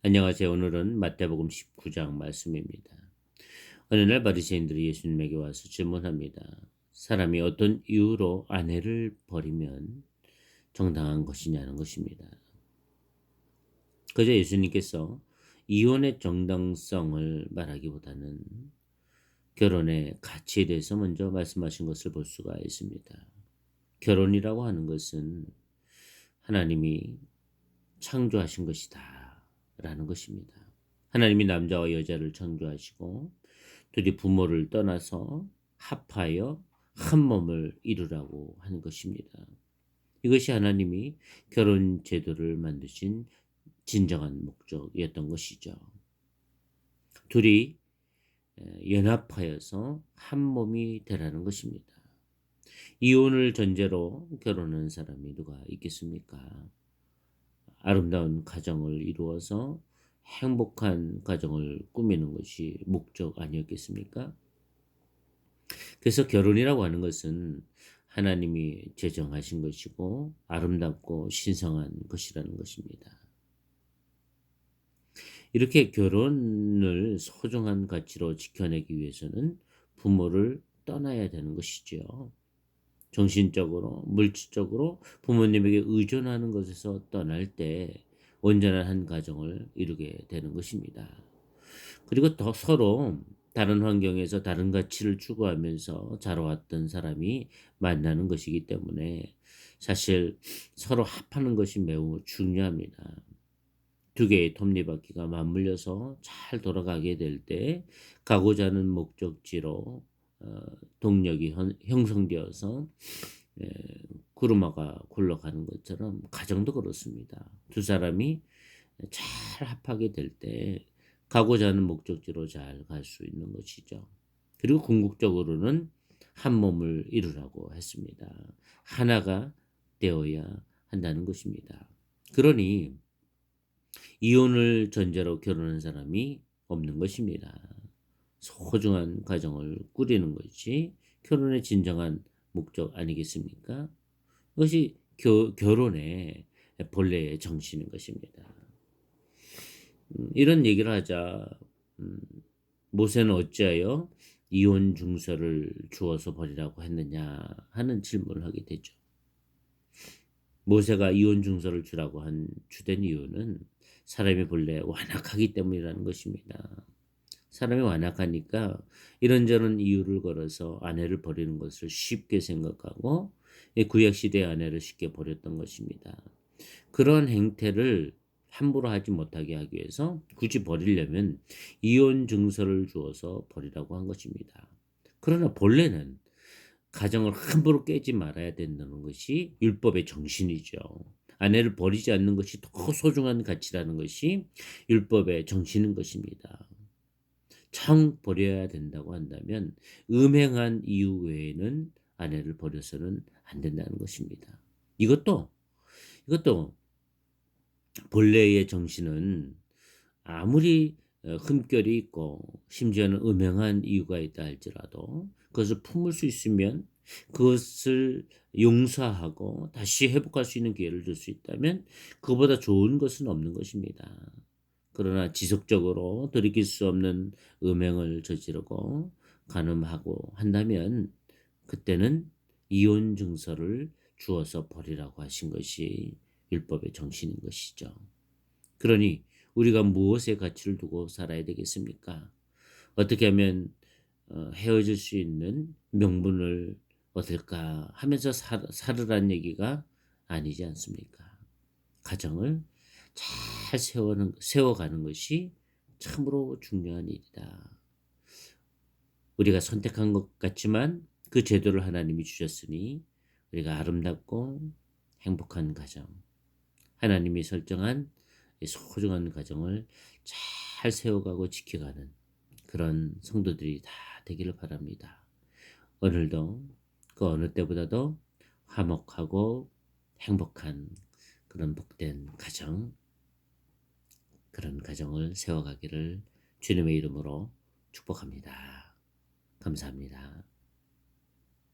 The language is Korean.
안녕하세요. 오늘은 마태복음 19장 말씀입니다. 어느 날 바리새인들이 예수님에게 와서 질문합니다. 사람이 어떤 이유로 아내를 버리면 정당한 것이냐는 것입니다. 그저 예수님께서 이혼의 정당성을 말하기보다는 결혼의 가치에 대해서 먼저 말씀하신 것을 볼 수가 있습니다. 결혼이라고 하는 것은 하나님이 창조하신 것이다 라는 것입니다. 하나님이 남자와 여자를 창조하시고 둘이 부모를 떠나서 합하여 한 몸을 이루라고 하는 것입니다. 이것이 하나님이 결혼 제도를 만드신 진정한 목적이었던 것이죠. 둘이 연합하여서 한 몸이 되라는 것입니다. 이혼을 전제로 결혼하는 사람이 누가 있겠습니까? 아름다운 가정을 이루어서 행복한 가정을 꾸미는 것이 목적 아니었겠습니까? 그래서 결혼이라고 하는 것은 하나님이 제정하신 것이고 아름답고 신성한 것이라는 것입니다. 이렇게 결혼을 소중한 가치로 지켜내기 위해서는 부모를 떠나야 되는 것이죠. 정신적으로, 물질적으로 부모님에게 의존하는 것에서 떠날 때 온전한 한 가정을 이루게 되는 것입니다. 그리고 더 서로 다른 환경에서 다른 가치를 추구하면서 자라왔던 사람이 만나는 것이기 때문에 사실 서로 합하는 것이 매우 중요합니다. 두 개의 톱니바퀴가 맞물려서 잘 돌아가게 될 때 가고자 하는 목적지로 어 동력이 형성되어서 예 구르마가 굴러가는 것처럼 가정도 그렇습니다. 두 사람이 잘 합하게 될 때 가고자 하는 목적지로 잘 갈 수 있는 것이죠. 그리고 궁극적으로는 한 몸을 이루라고 했습니다. 하나가 되어야 한다는 것입니다. 그러니 이혼을 전제로 결혼한 사람이 없는 것입니다. 소중한 가정을 꾸리는 것이 결혼의 진정한 목적 아니겠습니까? 그것이 결혼의 본래의 정신인 것입니다. 이런 얘기를 하자 음, 모세는 어찌하여 이혼 증서를 주어서 버리라고 했느냐 하는 질문을 하게 되죠. 모세가 이혼 증서를 주라고 한 주된 이유는 사람이 본래 완악하기 때문이라는 것입니다. 사람이 완악하니까 이런저런 이유를 걸어서 아내를 버리는 것을 쉽게 생각하고 구약 시대의 아내를 쉽게 버렸던 것입니다. 그런 행태를 함부로 하지 못하게 하기 위해서 굳이 버리려면 이혼 증서를 주어서 버리라고 한 것입니다. 그러나 본래는 가정을 함부로 깨지 말아야 된다는 것이 율법의 정신이죠. 아내를 버리지 않는 것이 더 소중한 가치라는 것이 율법의 정신인 것입니다. 청 버려야 된다고 한다면 음행한 이유 외에는 아내를 버려서는 안 된다는 것입니다. 이것도 본래의 정신은 아무리 흠결이 있고 심지어는 음행한 이유가 있다 할지라도 그것을 품을 수 있으면 그것을 용서하고 다시 회복할 수 있는 기회를 줄 수 있다면 그보다 좋은 것은 없는 것입니다. 그러나 지속적으로 돌이킬 수 없는 음행을 저지르고 간음하고 한다면 그때는 이혼 증서를 주어서 버리라고 하신 것이 율법의 정신인 것이죠. 그러니 우리가 무엇에 가치를 두고 살아야 되겠습니까? 어떻게 하면 헤어질 수 있는 명분을 얻을까 하면서 살으란 얘기가 아니지 않습니까? 가정을 잘 세워가는 것이 참으로 중요한 일이다. 우리가 선택한 것 같지만 그 제도를 하나님이 주셨으니 우리가 아름답고 행복한 가정, 하나님이 설정한 이 소중한 가정을 잘 세워가고 지켜가는 그런 성도들이 다 되기를 바랍니다. 오늘도 그 어느 때보다도 화목하고 행복한 그런 복된 가정, 그런 가정을 세워가기를 주님의 이름으로 축복합니다. 감사합니다.